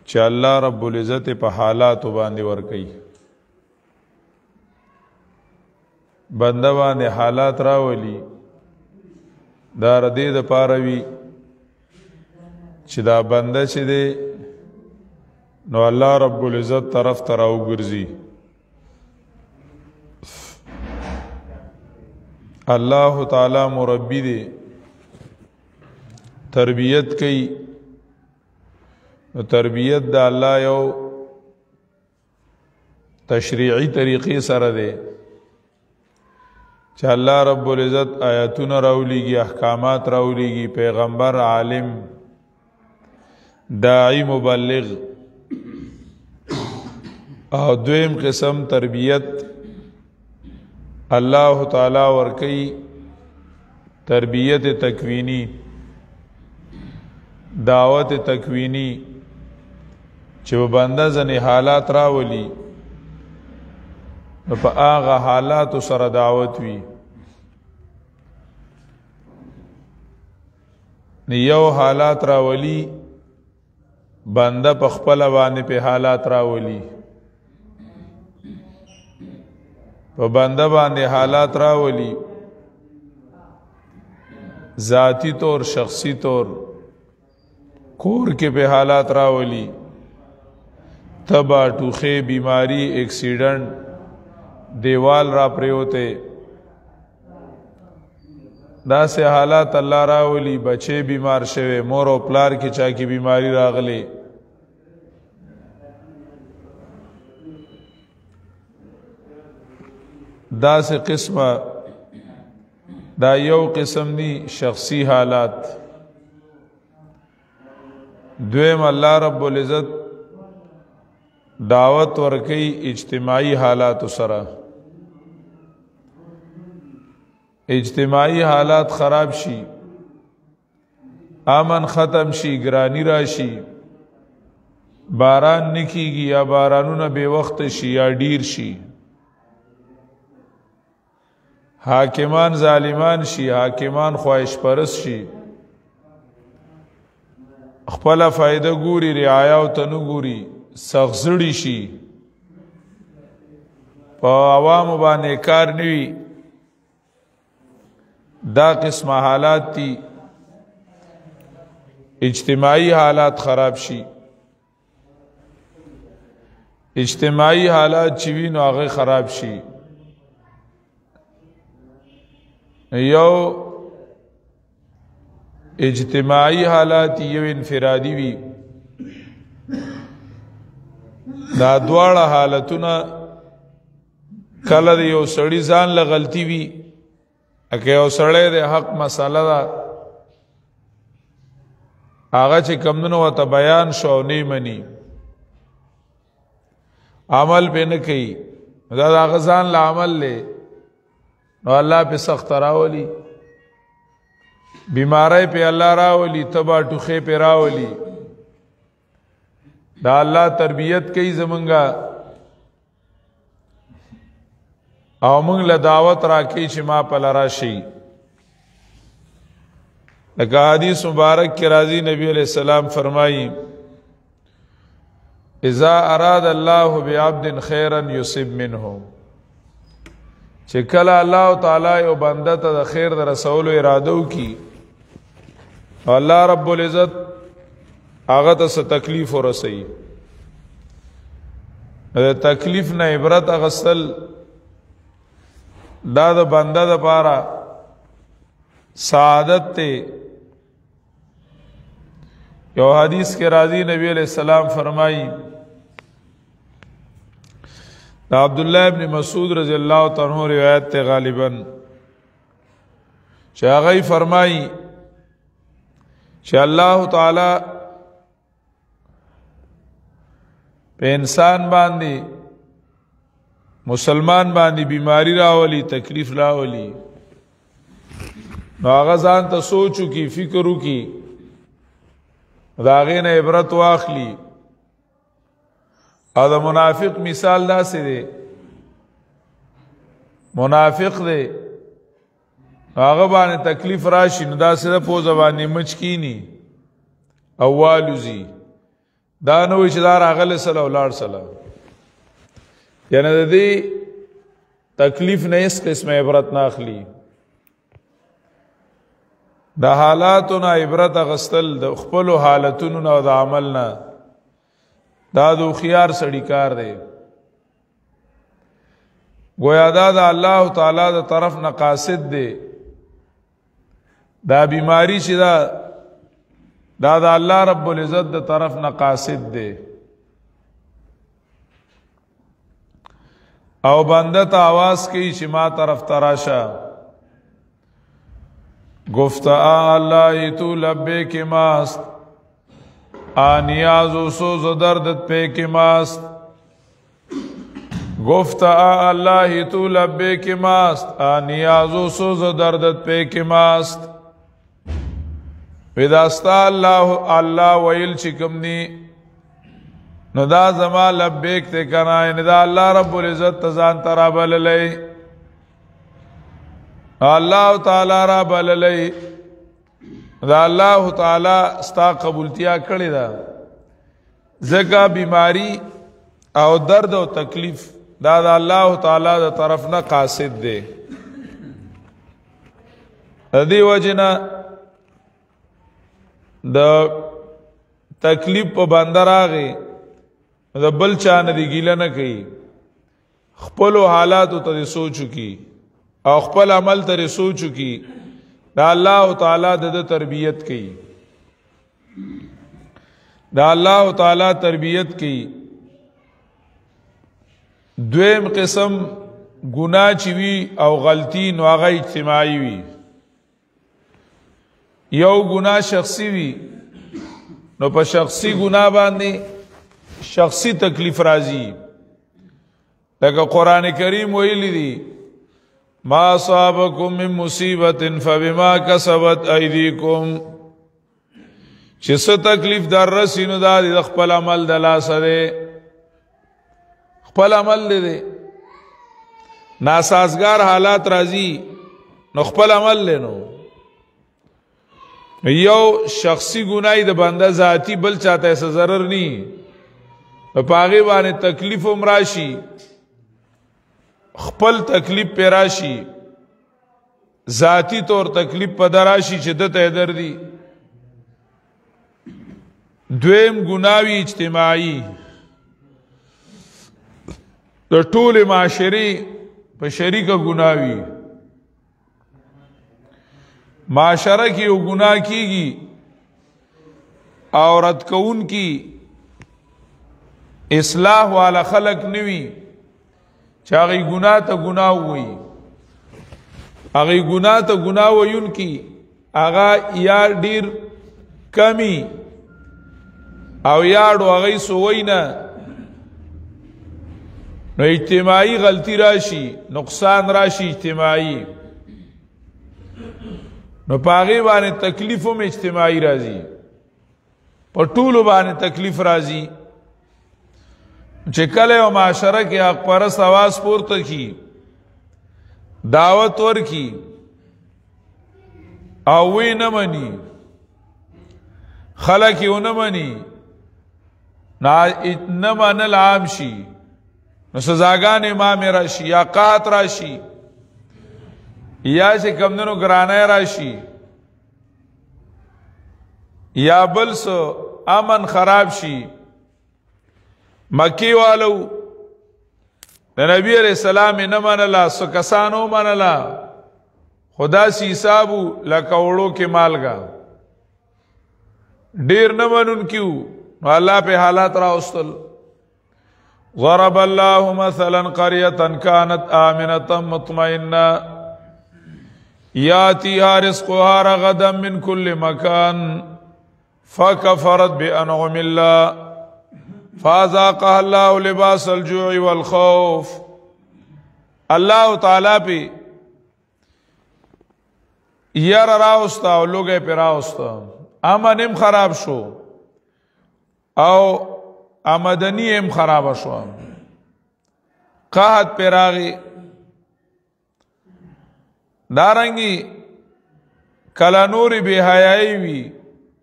چې الله رب العزت په حالات باندې ور کوي بنده باندې حالات راولي دا ردی د پاروي چې دا بنده چې دی نو الله رب العزت طرف ته راوګرځي الله تعالی مربی دی تربیت کوي نو تربیت د الله یو تشریعی طریقې سره دی چې الله رب العزت آیاتونه راولېږي احکامات راولېږي پیغمبر عالم داعی مبلغ او دویم قسم تربیت الله تعالی ورکی تربیت تکوینی دعوت تکوینی چې بنده ځنې حالات راولي نو په هغه حالاتو سره دعوت وي یو حالات راولي بنده په خپل باندې په حالات راولي په بنده باندې حالات راولي ذاتی طور شخصی طور کور کې په حالات راولي تبا ټوخه بیماری ایکسیډنٹ دیوال را پریوته دا سه حالات الله راولي بچي بیمار شوه مور او پلار کې چا کی بیماری راغلي دا سه قسمه دا یو قسم دي شخصی حالات دویم الله رب العزت دعوت ورکی اجتماعی حالات سره اجتماعی حالات خراب شي امن ختم شي گرانی راشي باران نکیږي یا بارانونه به وخت شي یا ډیر شي حاکمان ظالمان شي حاکمان خواهش پرست شي خپل فائدہ ګوري رعایا او تنو ګوري سغزړی شي په عوام باندې کار نوي دا قسم حالات دي اجتماعی حالات خراب شي اجتماعی حالات چې وینو هغه خراب شي یو اجتماعی حالات یو انفرادی وي دا دواړه حالتونه کله یو سړی ځان له غلطي وي اکه یو سړی د حق مسله ده هغه چې کمونو ته بیان شو نه مني عمل به نه کوي دا هغه ځان له عمل له نو الله په سخت راولي بیماری په الله راولي تبا ټوخه په راولي دا الله تربیت کوي زمونږه او موږ له دعوت راکې چې ما په لرا شي لکه حدیث مبارک کې راځي نبی علیہ السلام فرمایي اذا اراد الله بعبد خيرا يصب منه چې کله الله تعالی یو بنده ته د خیر د رسول اراده وکي الله رب العزت هغه ته څه تکلیف ورسي د تکلیف نه عبرت اغسل دا د بنده د پاره سعادت ته یو حدیث کې راځي نبی علیہ السلام فرمایي دا عبد الله ابن مسعود رضی الله تعالی عنہ روایت ته غالبا چې هغه فرمایي چې الله تعالی په انسان باندې مسلمان باندې بیماری راولي تکلیف راولي نو هغه ځان ته سوچو کی فکرو کی داغه نه عبرت واخلي او دا منافق مثال داسې دی منافق دی هغه باندې تکلیف راشي نو داسې د پوزه باندې مچ کینی او والوزی دا نو چې دا راغله سره ولار سره یعنی د دې تکلیف نه اس قسم عبرت نه اخلي د حالاتو نه عبرت غستل د خپل حالتونو نه او د عمل نه دا د خيار سړی کار دی گویا دا د الله تعالی د طرف نه قاصد دی دا بیماری چې دا د الله رب العزت د طرف نه قاصد دی او بنده ته आवाज کوي چې ما طرف تراشه گفت الله تو لبیک ماست آنیاز و سوز و دردت پیک ماست گفت الله تو لبیک ماست آنیاز و سوز و دردت پیک ماست وداستا الله ویل چکم نی نو دا زما لبیک تے کنا یعنی دا اللہ رب العزت تزان ترابل لئی اللہ تعالی رابل لئی دا اللہ تعالی ستا قبولتیا کړی دا زکا بیماری او درد او تکلیف دا اللہ تعالی دا طرف نه قاصد دے دی وجنا دا تکلیف په بندر آغی دا بل چانه دی گیله نه کوي خپل حالات ته سوچو کی او خپل عمل ته سوچو کی دا الله تعالی د تربیت کوي دا الله تعالی تربیت کوي دویم قسم گناہ چی وی او غلطی نو هغه اجتماعي وی یو گناہ شخصی وی نو په شخصی گناہ باندې شخصی تکلیف راځي لکه قران کریم ویلی دی ما اصابکم من مصیبت فبما کسبت ایدیکم چې څه تکلیف در رسینو دا د خپل عمل د لاس ده خپل عمل دی ناسازگار حالات راځي نو خپل عمل لنو یو شخصی گناہی د بنده ذاتی بل چاته څه ضرر نی پاغي باندې تکلیف هم راشي خپل تکلیف پیراشي ذاتی طور تکلیف پدراشي چې دته دردي دویم گناوی اجتماعي د ټول معاشري په شریکه گناوی معاشره کې یو گناه کیږي عورت کون کی اصلاح والا خلق نوی چاگی گناہ تا گناہ ہوئی اگی گناہ تا گناہ ہوئیون کی اگا یا دیر کمی او یاڑو اگی سوئینا نو اجتماعی غلطی راشی نقصان راشی اجتماعی نو پاگی بانے تکلیفوں میں اجتماعی رازی پر طولو بانے تکلیف رازی چې کله او معاشره کې حق پرست आवाज پورته کی دعوت ورکی او وی نه مني خلک یې نه مني نه منل عام شي نو سزاګان امام راشي یا قحط راشي یا چې کمندونو ګرانه راشي یا بل سو امن خراب شي مکی والو د نبی علیہ السلام نه منلا سو کسانو منلا خدا سی حسابو لکوړو کې مالګا ډیر نه منون کیو نو الله په حالات را واستل ضرب الله مثلا قريه كانت امنه مطمئنه ياتيها رزقها رغدا من كل مكان فكفرت بانعم الله فازاقها الله لباس الجوع والخوف الله تعالی پی یار راوستا او لوگے پی راوستا امنیم خراب شو او آمدنیم خراب شو قحط پی راغی دارنگی کلا نوری بے حیائی وی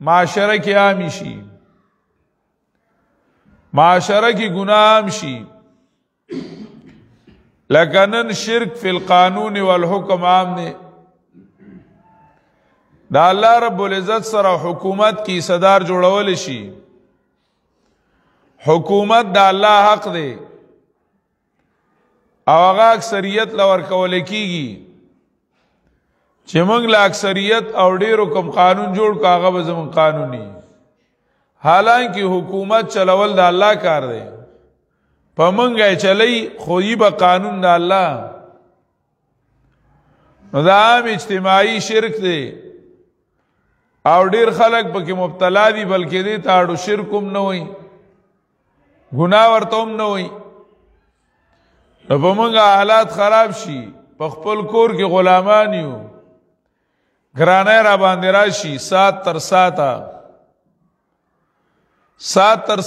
معاشرہ کی آمی شی معاشره کی گناه هم شي لکنن شرک فی القانون والحکم عام نے دا الله رب العزت سره حکومت کی صدر جوړول شي حکومت دا الله حق دی او هغه اکثریت لور کول کیږي چې موږ له اکثریت او ډیرو کوم قانون جوړ کا هغه به زمون قانوني حالانکه حکومت چلول دا الله کار دی په موږ چلی خو یې به قانون دا الله نو دا عام اجتماعي شرک دی او ډیر خلک پکې مبتلا دي بلکې دې تاړو شرکم نه وي ګناه ورته هم نه وي نو په موږ حالات خراب شي په خپل کور کې غلامان یو ګرانه را باندې راشي سات تر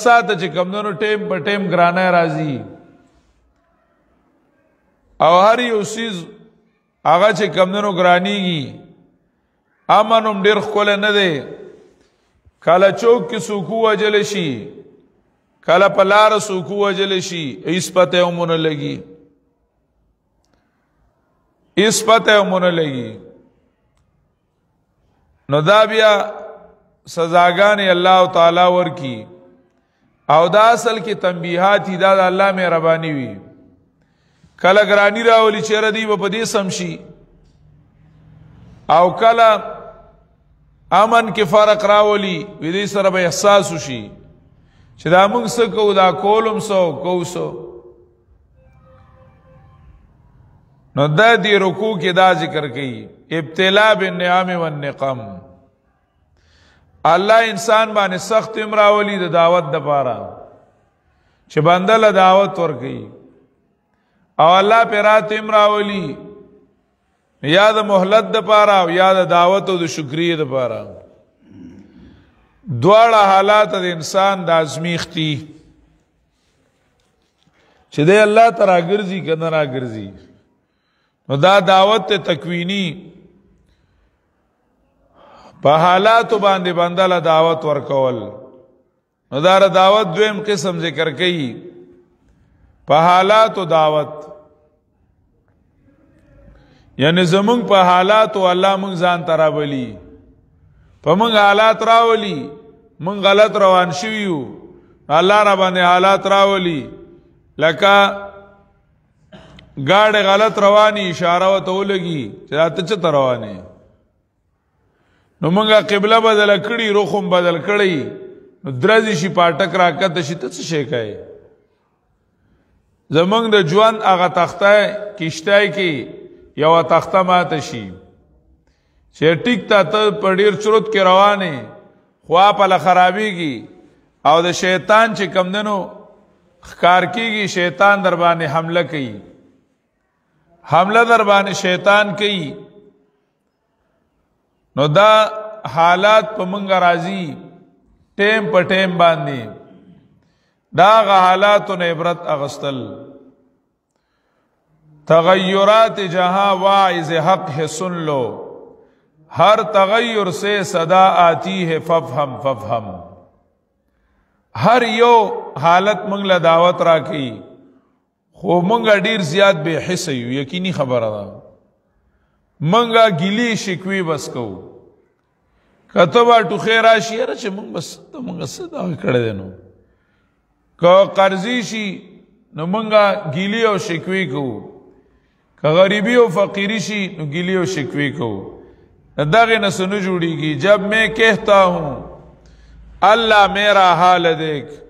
ساته چې کمدنو ټیم په ټیم ګرانه راځي او هر یو سیز هغه چې کمدنو ګرانیږي امنم ډیر خپل نه دی کله چوک کې سوکو وجل شي کله پلار سوکو وجل شي ایس پته ومونه لګي نو دا بیا سزاګانې الله تعالی ورکی او دا اصل کې تنبیحات دا الله مهرباني وي کله ګرانی راولي چیرې دی په دې سمشي او کله امن کې فرق راولي وې دې سره به احساس وشي چې دا موږ څه کوو دا کولم سو کوسو نو دا دی رکوع کې دا ذکر کړي ابتلا بالنعم والنقم الله انسان باندې سخت امراولي د دعوت د پاره چې بندله دعوت ورکړي او الله پیرات امراولي یا د مهلت د پاره او یا د دعوت او د شکرې د پاره دواړه حالات د انسان د ازمیختی چې د الله تعالی ګرځي کنه را ګرځي نو دا دعوت تکوینی په حالات باندې بندله دعوت ورکول نو دا دعوت دویم قسم ذکر کړي په حالات او دعوت یعنی زمونږ په حالات او الله مونږ ځان ترابلی په مونږ حالات راولي مونږ غلط روان شویو الله را باندې حالات راولي لکه گاڑ غلط روانی اشاره وته ولګي چې راته چته روانه نو مونږه قبله بدل کړي روخم بدل کړي نو درځي شي پاټک راکته شي ته څه شي کوي زمونږ د ژوند هغه تخته کیشتای کی یو تخته ماته شي چې ټیک ته پډیر چروت کې روانه خوا په خرابيږي او د شیطان چې کمندنو خکار کیږي شیطان در باندې حمله کوي حمله در باندې شیطان کوي نو دا حالات په مونږ راځي ټیم په ټیم باندې دا غ حالاتو نه عبرت اغستل تغیرات جہاں واعظ حق ہے سن لو ہر تغیر سے صدا آتی ہے ففہم ففہم ہر یو حالت مونږ له دعوت راکې خو مونږه ډیر زیات به حس یو یقیني خبره ده مونږه ګلی شکوي بس کو کتبه ټوخه راشي را چې مونږ بس ته مونږه صدا کړه دینو کو قرضی شي نو مونږه ګلی او شکوي کو که غریبی او فقیری شي نو ګلی او شکوي کو دغه نسنو جوړیږي جب میں کہتا ہوں اللہ میرا حال دیکھ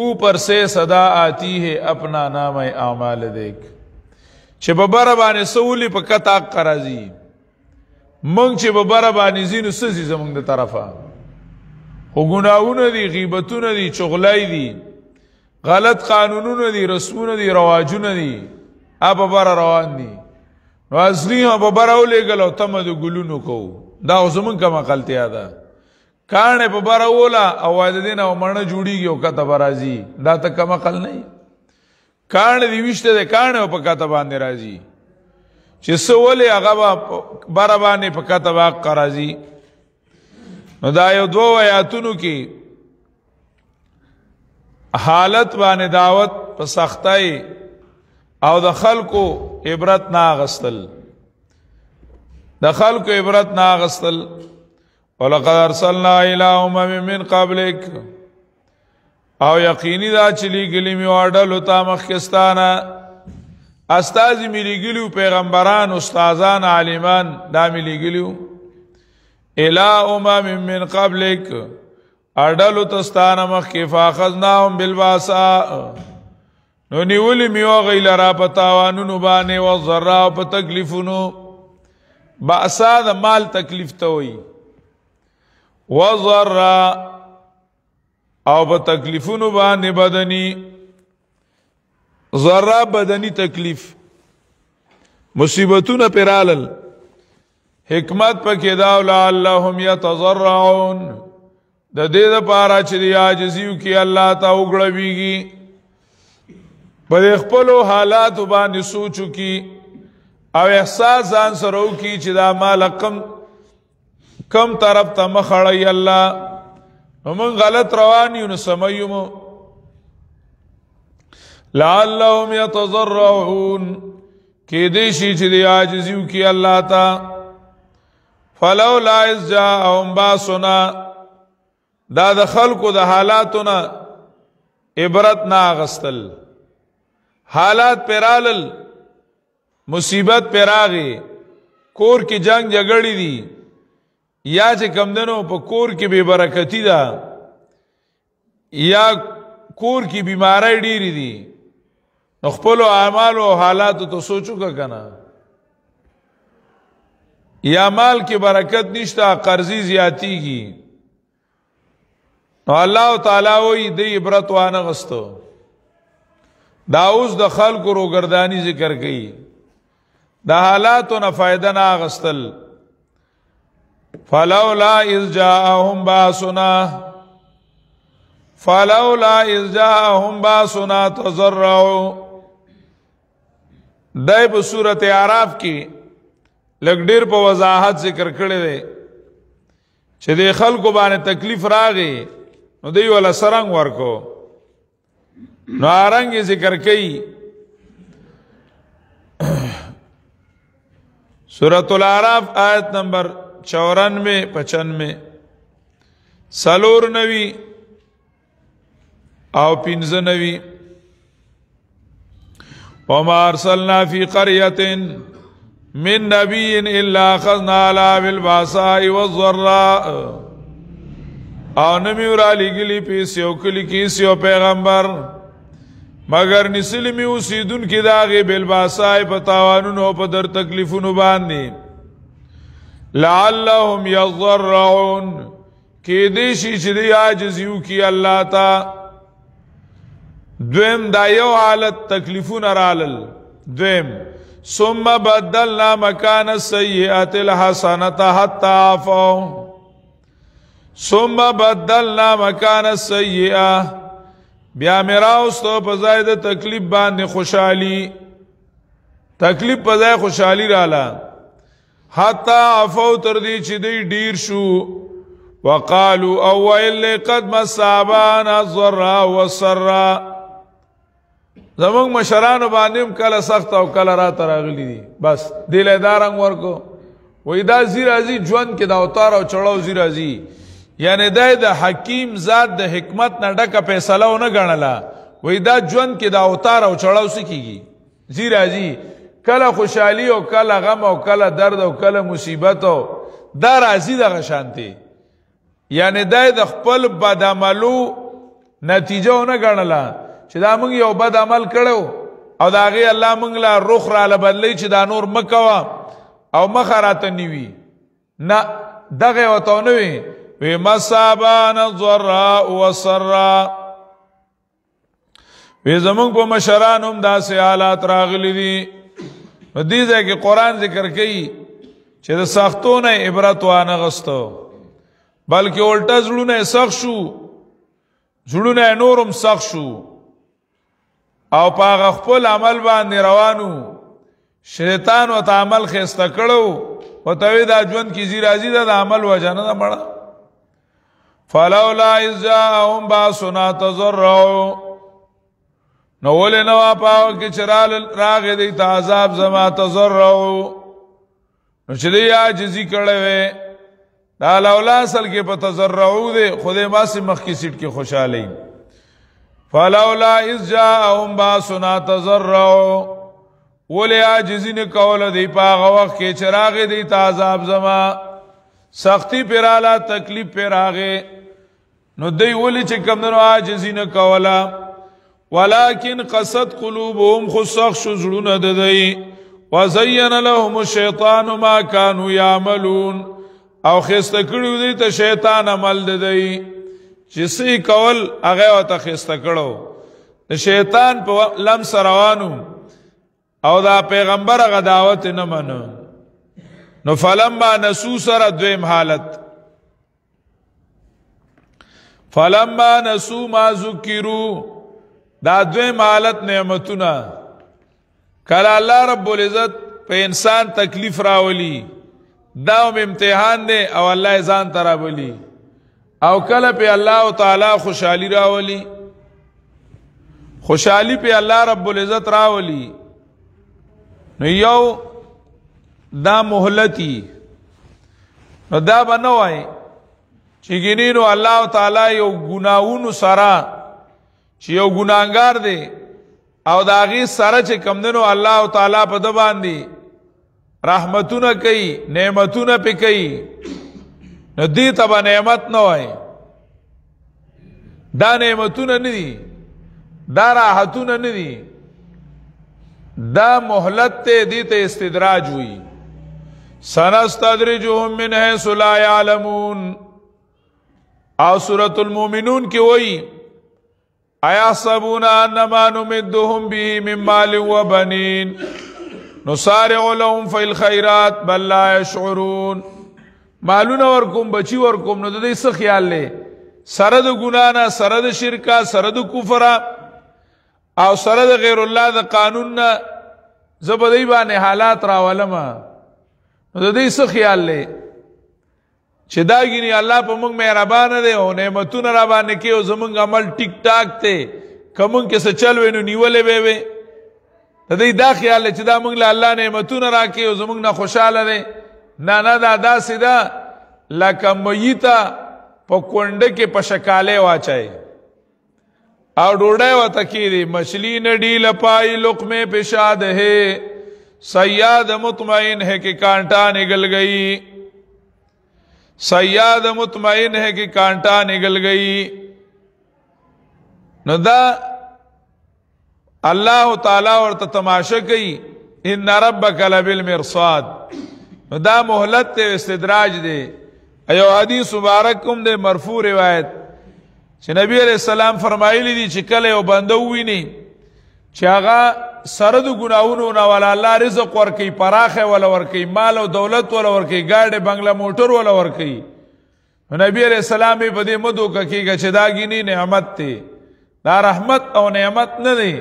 اوپر سے صدا آتی ہے اپنا نام اعمال دیکھ چې ببر باندې سولی په کتا قرازی مونږ چې ببر باندې زینو سزي زمونږ د طرفه خو ګناونه دي غیبتونه دي چغلای دي غلط قانونونه دي رسمونه دي رواجونه دي اب ببر روان دي نو اصلي هم ببر اولېګل او تمه د ګلونو کو دا زمونږ کوم غلطیا ده کانه په بار اولا او د دین او مړه جوړیږي او کته برازي دا ته کم عقل نه کانه دی وشته ده کانه په کته باندې راځي چې سوالې هغه بار باندې په کته واق راځي نو دا یو دوه آیاتونو کې حالت باندې دعوت په سختۍ او د خلکو عبرت نه اغستل ولقد ارسلنا الى امم من قبلك او یقینی دا چلی گلی می وړلو تا مخکستانه استاد ملي ګلو پیغمبران استادان عالمان دا ملي ګلو الى امم من قبلك اډلو تستانه مخکې فاخذناهم بالباساء نو نیولی میو غیلرا پتاوانونو باندې والضراء په تکلیفونو باسا د مال تکلیف ته وي والضراء او په تکلیفونو باندې بدني ضراء بدني تکلیف مصیبتونه پرالل حکمت پکې دا لعلهم يتضرعون د دې لپاره چې عاجزیو کې الله ته وګړويږي په خپل حالات باندې سوچو کې او احساس ځان سره وکي چې دا مال کم طرف ته مخړی الله ومن غلط روان یو سميوم لعلهم يتضرعون کې دې شي چې عاجزیو کې الله ته فلولا اذ جاءهم باسنا دا د خلقو د حالاتونه عبرت نه اغستل حالات پرالل مصیبت پراغي کور کې جنگ جګړې دي یا چې کمدنو په کور کې بے برکتی ده یا کور کې بیماری ډېری دي نو خپل اعمال او حالات ته سوچو کنه یا مال کې برکت نشته قرضې زیاتیږي نو الله تعالی وی د عبرت وانه غستو دا اوس د خلکو روګردانی ذکر کړي د حالاتو نه فائدہ نه غستل فلولا اذ جاءهم باسنا تضرعوا دای په سورته اعراف کې لګ ډیر په وضاحت ذکر کړی دی چې د خلکو باندې تکلیف راغی نو دی ولا سرنګ ورکو نو ارنګ ذکر کړي سورۃ الاعراف آیت نمبر 94 95 سلور نوی او 95 وما ارسلنا فی قرية من نبی الا اخذنا على بالباساء والضراء او نمیو را لگلی پیسیو کلی کیسیو پیغمبر مگر نسلمی اسیدون کی داغی بالباسائی پتاوانونو پا در تکلیفونو باندی لعلهم یضرعون کی دیشی چی دی آجزیو کی اللہ تا دویم دا یو حالت تکلیفون رالل دویم ثم بدلنا مکان السیئات الحسنت حتی عفو ثم بدلنا مکان السیئه بیا میراوستو په ځای د تکلیف باندې خوشحالي تکلیف په ځای خوشحالي رااله حتی عفو تر دې چې دی ډیر شو وقالوا اویل قد مصابان الضراء والسراء زمونږ مشرانو باندې کله سخت او کله را تراغلی دي بس دل ادارنګ ورکو وې دا زیرازي ژوند کې دا اوتار او چړاو زیرازي یعنی د حکیم ذات د حکمت نه ډکه فیصله ونه غنله وې دا ژوند کې دا اوتار او چړاو سکیږي زیرازي کله خوشحالي او کله غم او کله درد او کله مصیبت او دا راځي د غشانتي یعنی د خپل بد عملو نتیجه ونه غنله چې دا موږ یو بد عمل کړو او دا غي الله موږ لا روخ را لبلې چې دا نور مکوا او مخراته نیوي نه دغه وته نوي وی مصابان الضراء والسراء وی زمونږ په مشرانوم داسې حالات راغلي دي دې ځای کې قران ذکر کوي چې د سختونه عبرت وانه غستو بلکې الټا زړونه سخت شو زړونه نورم سخت شو او پاغه خپل عمل باندې روانو شیطان او تعامل خسته کړو او توی دا ژوند کی زیرازی دا عمل وجنه دا مړه فلولا اذ جاءهم باسنا تضرعوا نو ولې نو پاو کې چرال راغې دی ته عذاب زما تضرعو نو چې دی عاجزي کړی وې دا لولا اصل کې په تضرعو دی خدای ما سي مخ کې سیټ کې خوشالي فلولا اذ جاءهم باسنا تضرعوا ولې عاجزي نه کول دی په هغه وخت کې چراغ دی ته عذاب زما سختی پیراله تکلیف پیراغه نو دی ولې چې کمنو عاجزي نه کولا ولكن قصد قلوبهم خسخ شزړونه ددی وزين لهم الشيطان ما كانوا يعملون او خسته کړو دي ته شیطان عمل ددی چې سې کول هغه او ته خسته کړو د شیطان په لمس روانو او دا پیغمبر هغه دعوت نه منو نو فلما نسو سره دویم حالت فلما نسو ما ذکروا دا دویم حالت نعمتونه کله الله رب العزت په انسان تکلیف راولي دا امتحان دی او الله ځان ترابلی او کله په الله تعالی خوشحالي راولي خوشحالي په الله رب العزت راولي نو یو دا مهلتی نو دا بنوای چې ګینینو الله تعالی یو ګناہوں سره چې یو ګناګار دی او داغي سره چې کمندنو الله تعالی په د باندې رحمتونه کوي نعمتونه پې کوي نو دې ته به نعمت نه وای دا نعمتونه نه دي دا راحتونه نه دي دا مهلت ته دې ته استدراج وي سنستدرجهم من حيث لا يعلمون او سورة المؤمنون کی وئی ايحسبون انما نمدهم به من مال وبنين نسارع لهم في الخيرات بل لا يشعرون مالونه ورکوم بچی ورکوم نو د دې څه خیال لې سره د ګنا نه سره د شرکا سره د کفر او سره د غیر الله د قانون نه زبدی باندې حالات راولم نو د دې څه خیال لې چې دا ګینی الله په موږ مهربان دی او نعمتونه را باندې کې او زمونږ عمل ټیک ټاک ته کوم کې څه چل وینو نیولې به وي د دې دا خیال چې دا موږ له الله نعمتونه راکې او زمونږ نه خوشاله دي نه نه دا سیدا لکه میتا په کونډه کې په شکاله واچای او ډوډۍ وته کېږي مچھلی نډی لپای لقمه پیشاد ہے سیاد مطمئن ہے کہ کانٹا نگل گئی سیاد مطمئن ہے کہ کانٹا نگل گئی نو دا اللہ تعالی ورته تماشا کوي ان ربک لبالمرصاد نو دا مهلت ته استدراج دی ایو حدیث مبارک کوم د مرفوع روایت چې نبی علیہ السلام فرمایلی دي چې کله یو بنده ویني چې هغه سره د ګناہونو نه ولا الله رزق ورکي پراخه ولا ورکي مال او دولت ولا ورکي گاډي بنگلا موټر ولا ورکي نبی علیہ السلام په دې مدو کېږي چې دا ګینی نعمت ته دا رحمت او نعمت نه دی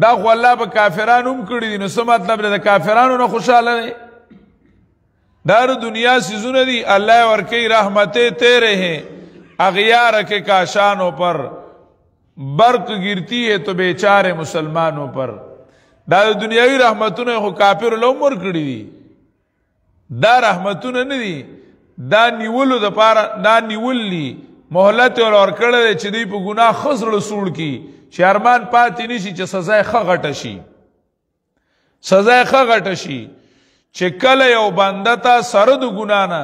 دا خو الله په کافرانو هم کړی دي نو څه مطلب دی د کافرانو نه خوشاله دی دار دنیا سيزونه دي الله ورکی رحمتیں تیرے ہیں اغیار کے کاشانوں پر برق گرتی ہے تو بیچارے مسلمانوں پر دا دنیاوی رحمتونه خو کافر له عمر کړی دي دا رحمتونه نه دي دا نیولو د پاره دا نیوللی مهلت اور کړه چې دی په ګناه خزړ سوړ کی شرمان پاتې نشي چې سزا یې غټه شي سزا یې غټه شي چې کله یو بنده ته سره د ګنا نه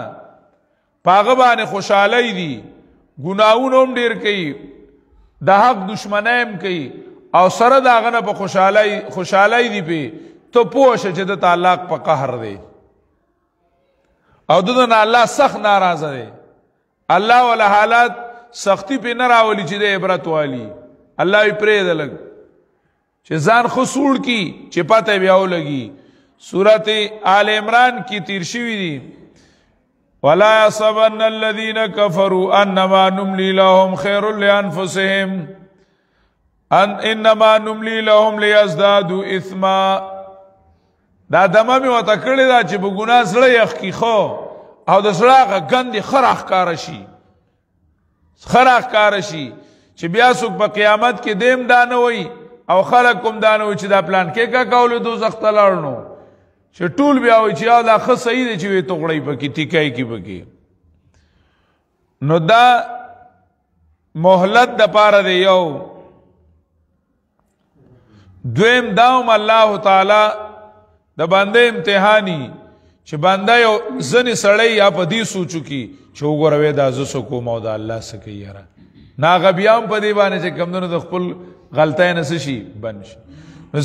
پاغه باندې خوشاله دي ګناونه هم ډیر کوي د حق دشمنایم کوي او سره داغه نه په خوشاله دي په تو پوښ چې د تعلق په قهر دی او دغه الله سخت ناراضه دی الله ولا حالات سختی په نه راولي چې د عبرت والی الله یې پرې دلګ چې ځان خسوړ کی چې پته بیا ولګي سورۃ آل عمران کی تیر شوی دی ولا يحسبن الذين كفروا انما نملي لهم خير لانفسهم انما نملي لهم ليزدادوا اثما دا دمه وته کړی دا چې په ګناه سره یخ کی خو او د سره غندې خراخ کار شي چې چې بیا څوک په قیامت کې دیم دانه وي او خلک کوم دانه وي چې دا پلان کې کا کول دوزخ ته لاړنو چې ټول بیا وي چې دا خو صحیح دی چې وي توغړی پکې ټیکای کې پکې نو دا مهلت د پاره دی یو دویم داوم الله تعالی د باندې امتحاني چې باندې یو ځنې سړی یا په دې سوچو کې چې وګوروي دا زسو کوم او دا الله سکه یاره ناغبیام په دې باندې چې کمونو د خپل غلطۍ نه شي بنشي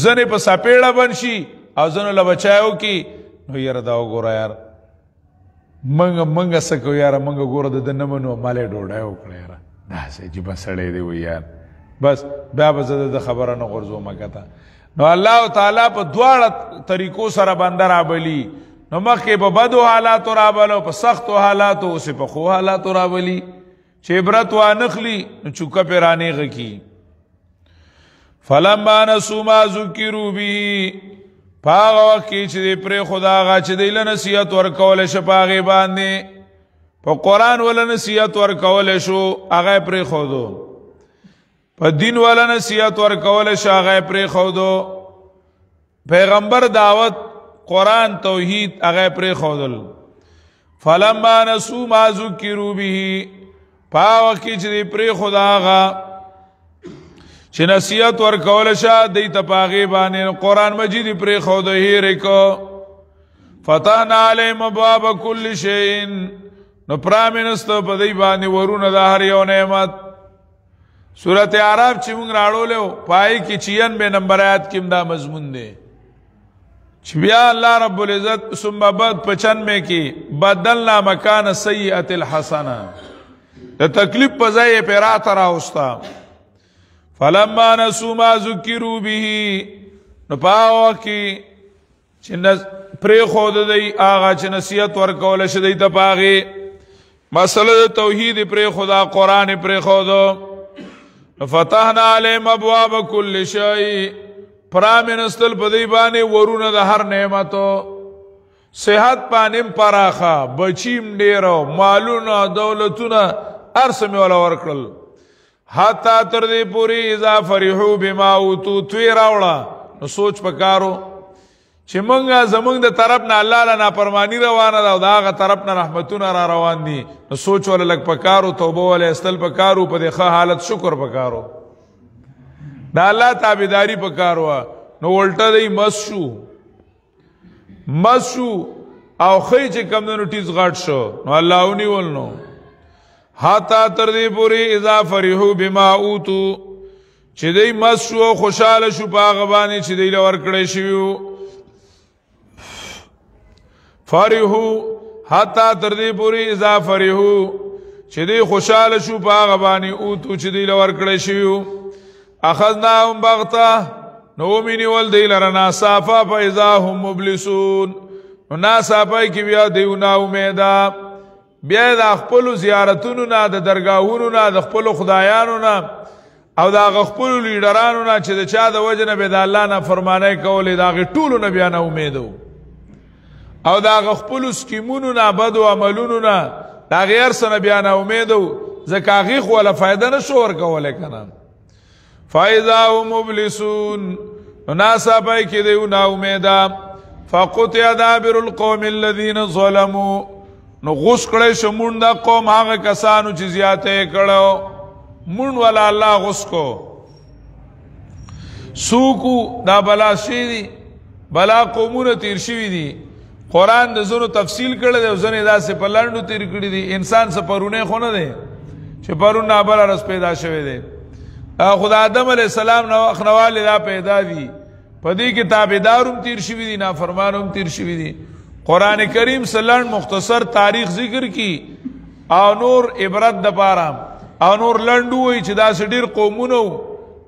ځنې په ساپېړه بنشي او ځنو له بچایو کې نو یاره دا وګوره یار منګه سکو یاره منګه ګوره د نمنو مالې ډوډۍ وکړه یاره دا سې چې بسړې دی وی یار بس بیا به زه د خبره نه غرزو مکته نو الله تعالی په دواړه طریقو سره بنده رابلی نو مخکې په بدو حالاتو رابلو په سختو حالاتو اوسې په خو حالاتو رابلی چې عبرت وانخلی نو چوکه پې رانیغه کی فلما نسوا ما ذکروا به پاغه وخت کې چې پرې خدا هغه چې دی له نصیحت ورکولی شه په هغې باندې په قرآن وله نصیحت ورکولی شو هغه یې پرېښودو په دین وله نصیحت ورکولی شه هغه یې پرېښودو پیغمبر دعوت قرآن توحید هغه یې پرېښودل فلما نسوا ما ذکروا به پاغه وخت کې چې دی پرېښود هغه چې نصیحت ورکول شه دی ته پاغي باندې قرآن مجید پرې خو د هیرې کو فتحنا علیهم ابواب کل شیء نو پرامنست په دی باندې ورونه د هر یو نعمت سورۃ اعراف چې موږ راړولو پای کې 96 نمبر آیات کې دا مضمون دی چې بیا الله رب العزت ثم بعد 95 کې بدلنا مکان السیئه الحسنه د تکلیف په ځای په رات راوستا فلما نسوا ما ذکروا به نو پاو کی چې پرې خود دی هغه چې نصیحت ورکول شه دی ته پاغي مسله توحید پرې خدا قران پرې خود فتحنا عليهم ابواب كل شيء پرامنستل په دی باندې ورونه د هر نعمتو صحت پانیم پراخه بچیم ډیرو مالونه دولتونه ارسم ولا ورکل حتا تر دې پوری اذا فرحوا بما اوتوا توی راوړه نو سوچ پکارو چې مونږه زمونږ د طرف نه الله له نافرمانی روانه ده او داغه طرف نه رحمتونه را روان دي نو سوچ ول لک پکارو توبه ول استل پکارو په دې حالت شکر پکارو دا الله تابعداري پکارو نو ولټه دی مسشو او خی چې کم نو ټیز غاټ شو نو الله ونی ولنو حتا تر دې پوری اذا فرحوا بما اوتوا چې دې مسو خوشاله شو په غبانی چې دې لور کړی شو فرحوا حتا تر دې پوری اذا فرحوا چې دې خوشاله شو په غبانی اوتو چې دې لور کړی شو اخذناهم بغته نو مینی ول دې لرنا صافا فاذا هم مبلسون نو صافای کې بیا دیونه امیدا بیا د خپل زیارتونو نه د درگاهونو نه د خپل خدایانو نه او د خپل لیډرانو نه چې د چا د وجه نه به د الله نه فرمانه کولې دا غ ټولو نه بیا نه امیدو او د خپل سکیمونو نه بد عملونو نه دا غیر سره بیا نه امیدو ځکه هغه خو ولا فائدہ نشو ورکولای کنه فاذا هم مبلسون ناسا پای کې دیو نا امیدا فقطع دابر القوم الذين ظلموا نو غوس کړي شمون دا قوم هغه کسانو چې زیاته کړو مون ولا الله غوس کو سوکو دا بلا شي دي بلا قومونه تیر شوی دي قران د زونو تفصیل کړل دی زنه دا سه پلاندو تیر کړی دي انسان سپرونه خو نه دي چې پرونه بل رس پیدا شوی دی خدا آدم علیہ السلام نو اخنواله دا پیدا دي پدې کې تابعداروم تیر شوی دي نافرمانوم تیر شوی دي قرآن کریم سلن مختصر تاریخ ذکر کی او نور عبرت د پاره او نور لندو وي چې دا سډیر قومونو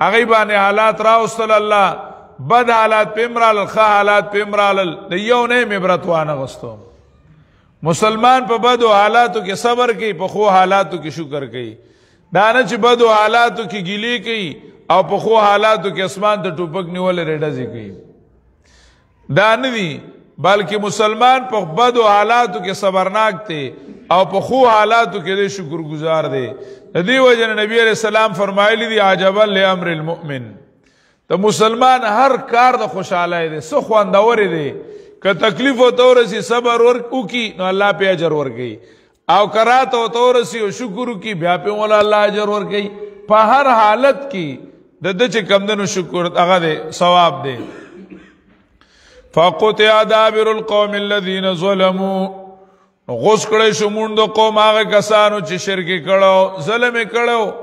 هغه باندې حالات راوستل الله بد حالات پمرال خ حالات پمرال د یو نه عبرت وانه غستو مسلمان په بدو حالاتو کې صبر کوي په خو حالاتو کې شکر کوي دا نه چې بدو حالاتو کې ګیلی کوي او په خو حالاتو کې اسمان ته ټوپک نیول ریډه کوي دا نه وی بلکې مسلمان په بدو حالاتو کې صبرناک دی او په خو حالاتو کې شکر گزار دی دی وجه نبی علیہ السلام فرمایلی دی عجبا لامر المؤمن د مسلمان هر کار د خوشاله دی سو خواندور دی که تکلیف او تورسی صبر ورکو کی نو الله په اجر ورکي او کرات او تورسی او شکر کی بیا په ول الله اجر ورکي په هر حالت کې د چې کمندونو شکر هغه دی ثواب دی فقطع دابر القوم الذين ظلموا غوس کړي شمون د قوم هغه کسانو چې شرک کړو ظلم کړو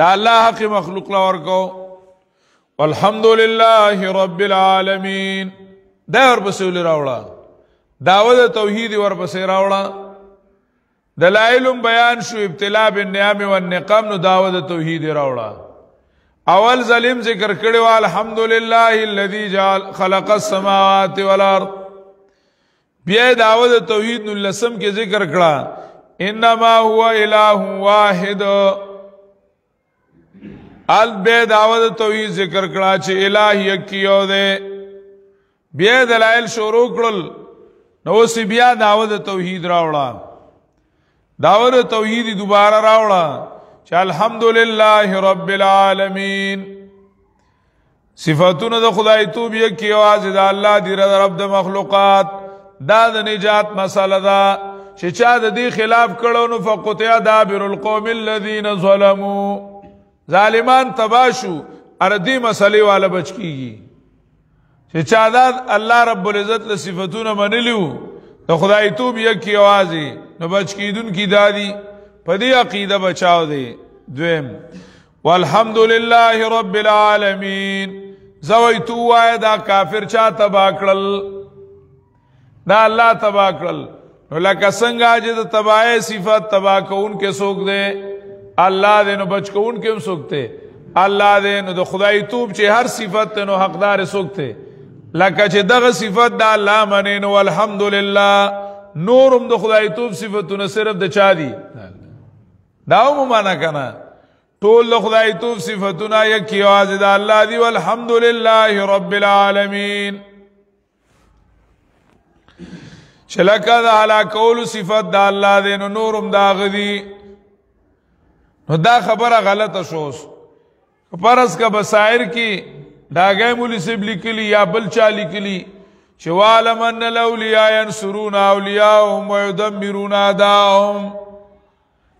دا الله حق مخلوق لا ورکو والحمد لله رب العالمین دا ورپسې ولې راوړه دعوت توحید ورپسې راوړه دلائل بیان شو ابتلاء بالنعم والنقم نو دعوت توحید راوړه اول ظلم ذکر کړو الحمدلله الذي جعل خلق السماوات والارض بیا دعوت توحید نو لسم کې ذکر کړه انما هو اله واحد ال بیا دعوت توحید ذکر کړه چې الہ یک یو دی بیا دلائل شروع کړل نو سی بیا دعوت توحید راوړه دعوت توحید دوباره راوړه چې الحمدلله رب العالمین صفاتونه د خدای توب یک یوازې د الله دی رب د مخلوقات دا د نجات مسله ده چې چا د دې خلاف کړو نو فقطع دابر القوم الذين ظلموا ظالمان تباشو اردی مسلې والا بچ کیږي چې چا د الله رب العزت له صفاتونه منلیو د خدای توب یک یوازې نو بچ کیدون کی دادی په دې عقیده بچاو دی دویم والحمدلله رب العالمین زویتو وای دا کافر چا تبا کړل دا الله تبا کړل نو لکه څنګه چې د تباہی صفات تبا کون کې څوک دی الله دې نو بچ کون کې هم څوک دی الله دې نو د خدای توب چې هر صفت نو حقدار څوک دی لکه چې دغه صفت د الله منې نو الحمدلله نورم د خدای توب صفاتونه صرف د چا دي دا مو معنا کنه ټول د خدای توب صفاتونه یک یوازې د الله دی والحمدلله رب العالمین چلکه دا هلاکولو صفت دا الله دی نو نورم دا غدی نو دا خبره غلطه شوس پرس کا بصائر کی داګای مولی سیب لیکلی یا بل چا لیکلی چې والمن الاولیاء ينصرون اولیاءهم ويدمرون اعداءهم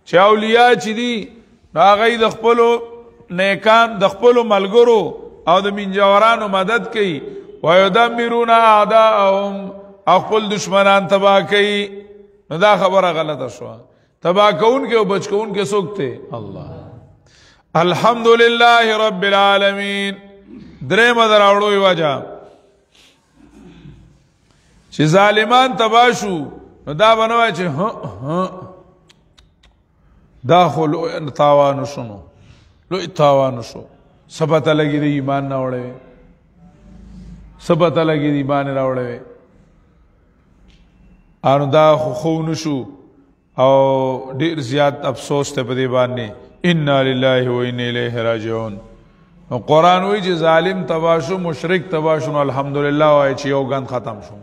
چې اولیاء چې دي هغه د خپل نیکان د خپل ملګرو او د منجورانو مدد کوي ويدمرون اعداءهم خپل دشمنان تباہ کوي نو دا خبره غلطه شو تباہ کون کې او بچ کون کې څوک ته الله الحمدلله رب العالمین درې مدر اورو وجه چې ظالمان تباہ شو نو دا بنوای چې دا خو لو تاوان شنو لو تاوان شو سبته لګي د ایمان نه وړي سبته لګي د ایمان نه وړي انو دا خو نشو او ډیر زیات افسوس ته په دې باندې ان لله و انا الیه راجعون نو قران وی چې ظالم تباشو مشرک تباشو الحمدلله وای چې یو غن ختم شو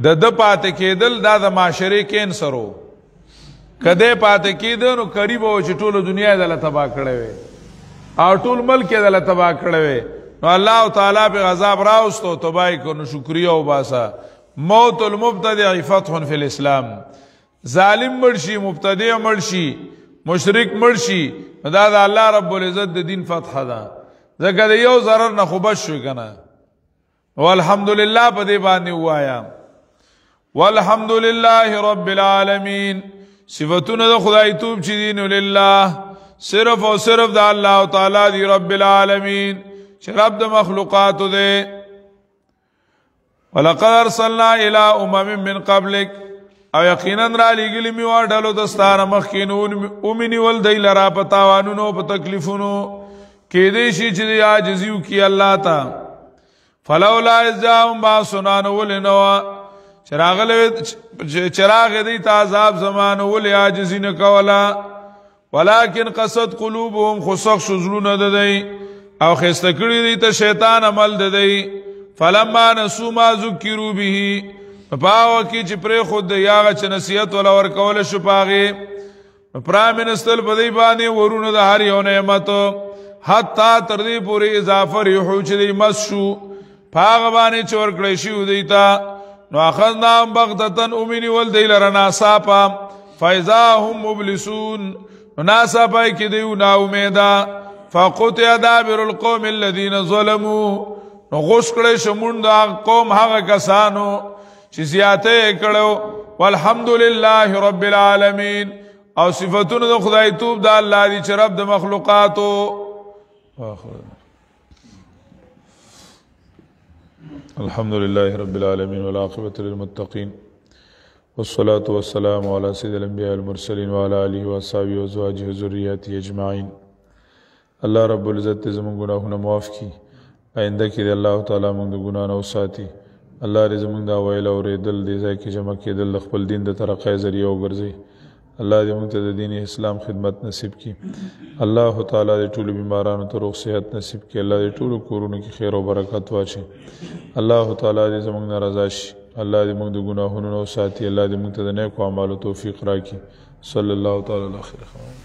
د پات کېدل دا د معاشره کینسرو کده پات کېدل نو قریب او چې ټول دنیا د تباہ کړي وي او ټول ملک د تباہ کړي وي نو الله تعالی په عذاب راوستو تبای کو نو شکریا او باسا موت المبتدع فتح فی الاسلام ظالم مرشی مبتدع مرشی مشرک مرشی دا د الله رب العزت د دین فتح ده زګر یو zarar نه خو بش شو کنه والحمدلله په دې باندې وایا والحمدلله رب العالمین صفاتونه د خدای توب چې دین لله صرف او صرف د الله تعالی دی رب العالمین چې رب د مخلوقات ده ولقد ارسلنا الى من قبلك او یقینا را لګلی می واډلو د ستاره مخکینون اومنی ول دی لرا پتاوانونو په تکلیفونو کې دې شي چې عاجزیو کی الله تا فلولا اذاهم باسنان ولنوا چراغ دی تا عذاب زمان ول عاجزین کولا ولکن قصد قلوبهم خسخ شذلون ددی او خستکړی دی ته شیطان عمل ددی فلما نسوا ما ذکروا به پاو کی چې پر خود یاغه چې نصیحت ولا ور کول شو پاغه پرامنستل په دی باندې ورونه د هر یو نعمت حتی تر دې پورې اضافه ریحو چې دی مسشو پاغه باندې چور کړی شي دیتا نو اخذنا بغتتن امنی ول دی لرنا صاپا فاذا هم مبلسون ناصاپا کې دیو نا امیدا فقطع دابر القوم الذين ظلموا نو غوش کړی شمون دا قوم هغه کسانو چې زیاته کړو والحمدلله رب العالمین او صفاتونه د خدای توب د الله دی چې رب د مخلوقاتو الحمد لله رب العالمين والعاقبة للمتقين والصلاة والسلام على سيد الأنبياء والمرسلين وعلى آله وأصحابه وأزواجه وذريته أجمعين الله رب العزت زمون گناهونه معاف کی آینده کې الله تعالی موږ د ګناه نه وساتي الله دې زمونږ دا ویل اورېدل دې ځای کې جمع کېدل د خپل دین د ترقۍ ذریعہ وګرځي الله دې موږ ته د دین اسلام خدمت نصیب کړي الله تعالی دې ټول بیمارانو ته روغ صحت نصیب کړي الله دې ټول کورونو کې خیر او برکت واچي الله تعالی دې زموږ نه رضا شي الله دې موږ د ګناهونو نه وساتي الله دې موږ ته د نیکو اعمالو توفیق راکړي صلی الله تعالی علیه وسلم